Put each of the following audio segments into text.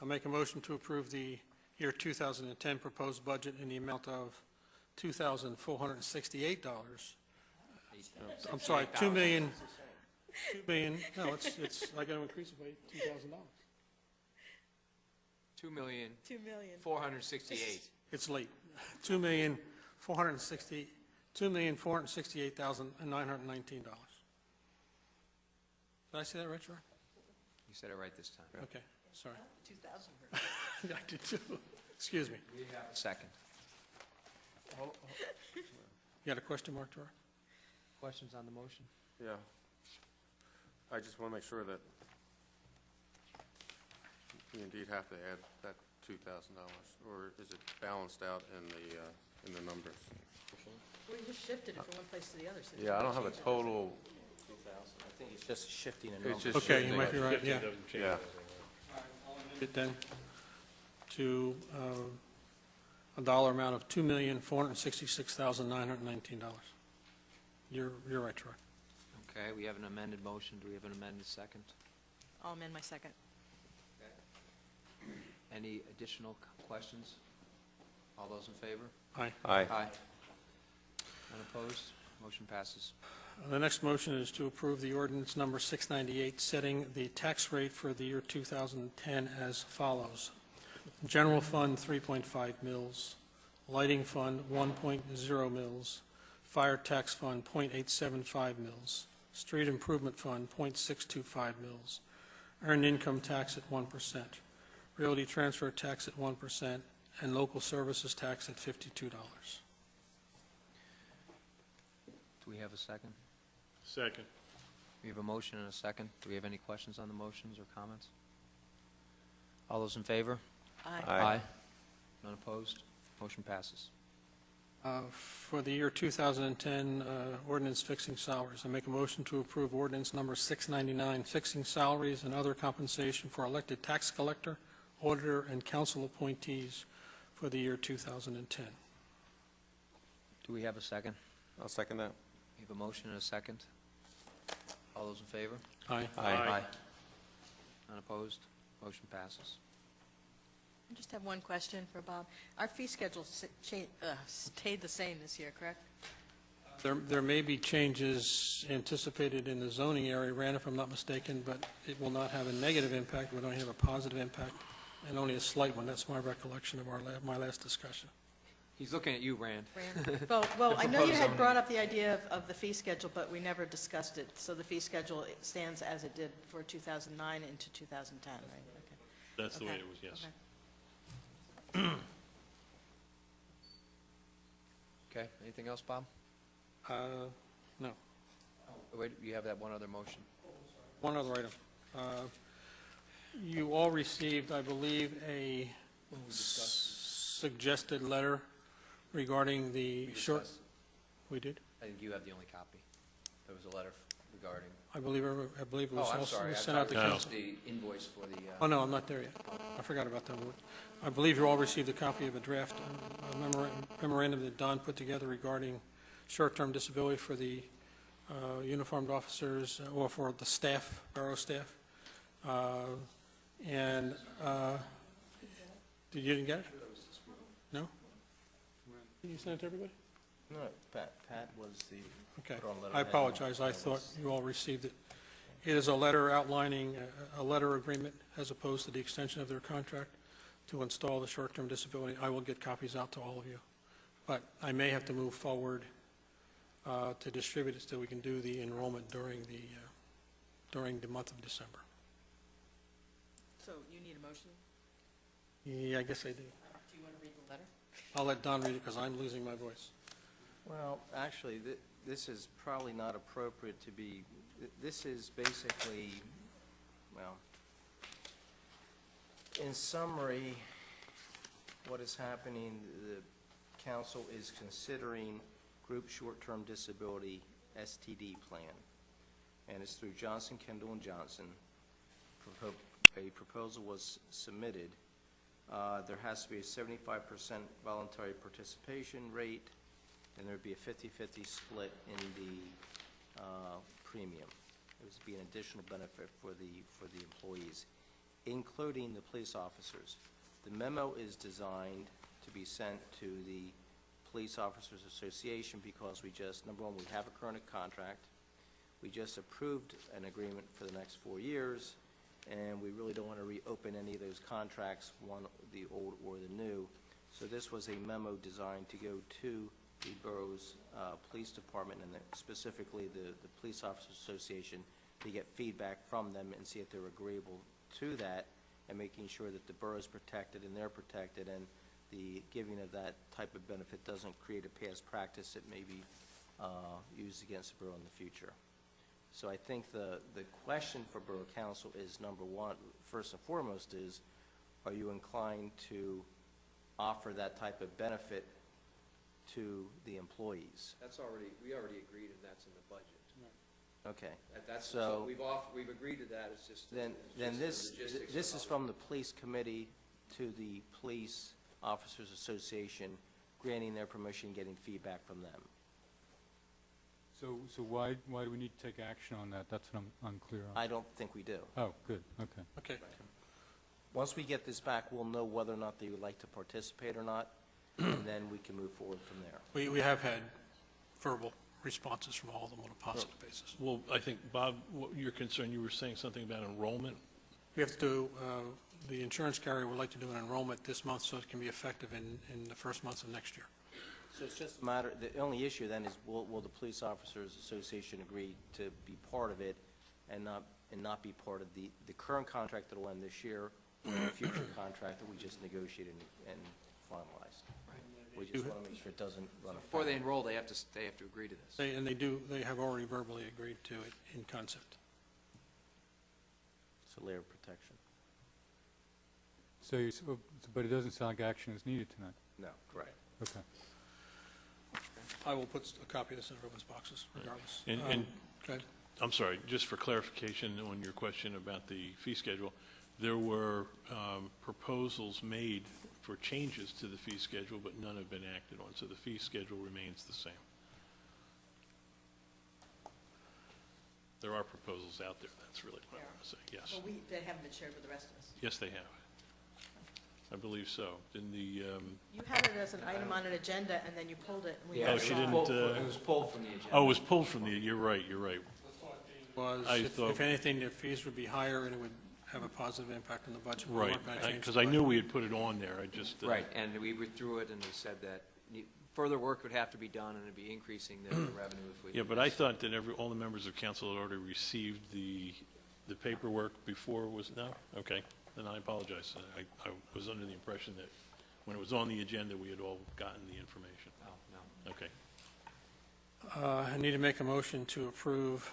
I'll make a motion to approve the year 2010 proposed budget in the amount of $2,468. I'm sorry, $2 million, no, it's, I got to increase it by $2,000. 2,468,000. It's late. $2,468,919. Did I say that right, Troy? You said it right this time. Okay, sorry. 2,000. I did too. Excuse me. We have a second. You got a question, Mark, Troy? Questions on the motion? Yeah. I just want to make sure that you indeed have to add that $2,000, or is it balanced out in the numbers? We just shifted it from one place to the other. so Yeah, I don't have a total. 2,000. I think it's just shifting a It's number. just Okay, shifting. you might be right, yeah. Yeah. It then to a dollar amount of $2,466,919. You're right, Troy. Okay, we have an amended motion. Do we have an amended second? I'll amend my second. Any additional questions? All those in favor? Aye. Aye. Unopposed? Motion passes. The next motion is to approve the ordinance number 698, setting the tax rate for the year 2010 as follows. General fund, 3.5 mils. Lighting fund, 1.0 mils. Fire tax fund, 0.875 mils. Street improvement fund, 0.625 mils. Earned income tax at 1%. Realty transfer tax at 1%, and local services tax at $52. Do we have a second? Second. We have a motion and a second. Do we have any questions on the motions or comments? All those in favor? Aye. None opposed? Motion passes. For the year 2010, ordinance fixing salaries. I make a motion to approve ordinance number 699, fixing salaries and other compensation for elected tax collector, auditor, and council appointees for the year 2010. Do we have a second? I'll second that. We have a motion and a second. All those in favor? Aye. Aye. None opposed? Motion passes. I just have one question for Bob. Our fee schedule stayed the same this year, correct? There may be changes anticipated in the zoning area, Rand, if I'm not mistaken, but it will not have a negative impact. It will only have a positive impact, and only a slight one. That's my recollection of my last discussion. He's looking at you, Rand. Well, I know you had brought up the idea of the fee schedule, but we never discussed it. So the fee schedule stands as it did for 2009 into 2010, right? Okay. That's the way Okay. it was, yes. Okay. Okay, anything else, Bob? No. Wait, you have that one other motion. One other item. You all received, I believe, a suggested letter regarding the short... We did? I think you have the only copy. There was a letter regarding... I believe it was Oh, I'm also sorry. I sent out thought to it was council. the invoice for the... Oh, no, I'm not there yet. I forgot about that one. I believe you all received a copy of a draft memorandum that Don put together regarding short-term disability for the uniformed officers, or for the staff, borough staff. And you didn't get it? No? Did you send it to everybody? No, Pat was the. Okay. put on I letterhead. apologize. I thought you all received it. It is a letter outlining a letter agreement as opposed to the extension of their contract to install the short-term disability. I will get copies out to all of you. But I may have to move forward to distribute it so we can do the enrollment during the month of December. So you need a motion? Yeah, I guess I do. Do you want to read the letter? I'll let Don read it because I'm losing my voice. Well, actually, this is probably not appropriate to be, this is basically, well, in summary, what is happening, the council is considering group short-term disability STD plan, and it's through Johnson, Kendall, and Johnson. A proposal was submitted. There has to be a 75% voluntary participation rate, and there'd be a 50-50 split in the premium. It would be an additional benefit for the employees. including the police officers. The memo is designed to be sent to the Police Officers Association because we just, number one, we have a current contract. We just approved an agreement for the next 4 years, and we really don't want to reopen any of those contracts, one, the old or the new. So this was a memo designed to go to the borough's police department and specifically the Police Officers Association to get feedback from them and see if they're agreeable to that and making sure that the borough is protected and they're protected and the giving of that type of benefit doesn't create a past practice that may be used against the borough in the future. So I think the question for Borough Council is, number one, first and foremost is, are you inclined to offer that type of benefit to the employees? We already agreed, and that's in the budget. Okay. That's, So- we've agreed to that, it's just. Then it's just the this logistics is of from the police committee to the Police Officers Association, granting their permission, getting feedback from them. So why do we need to take action on that? That's what I'm unclear on. I don't think we do. Oh, good, okay. Okay. Once we get this back, we'll know whether or not they would like to participate or not, and then we can move forward from there. We have had verbal responses from all of them on a positive basis. Well, I think, Bob, what you're concerned, you were saying something about enrollment. We have to do, the insurance carrier would like to do an enrollment this month so it can be effective in the first months of next year. So it's just a matter, the only issue then is will the Police Officers Association agree to be part of it and not be part of the current contract that will end this year or the future contract that we just negotiated and finalized? We just want to make sure it doesn't run afoul. Before they enroll, they have to agree to this. They have already verbally agreed to it in concept. It's a layer of protection. But it doesn't sound like action is needed tonight. No, correct. Okay. I will put a copy of this in everyone's boxes regardless. And Go ahead. I'm sorry, just for clarification on your question about the fee schedule, there were proposals made for changes to the fee schedule, but none have been acted on, so the fee schedule remains the same. There are proposals out there, that's really what I want to say, yes. Well, they haven't been shared with the rest of us. Yes, they have. I believe so. In the, You had it as an item on an agenda, and then you pulled it. And we Oh, never she saw it. didn't, It was pulled from the agenda. oh, it was pulled from the, you're right, you're right. Was, I if thought- anything, the fees would be higher and it would have a positive impact on the budget. We Right, weren't gonna change because the I knew budget. we had put it on there, I just. Right, and we withdrew it, and we said that further work would have to be done, and it'd be increasing the revenue if we. Yeah, but I thought that all the members of council had already received the paperwork before it was, no? Okay, then I apologize. I was under the impression that when it was on the agenda, we had all gotten the information. No, no. Okay. I need to make a motion to approve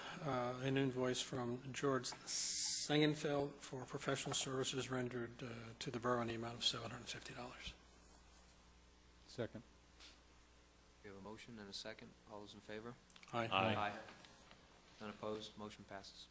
an invoice from George Sengenfeld for professional services rendered to the borough in the amount of $750. Second. We have a motion and a second. All those in favor? Aye. Aye. None opposed, motion passes.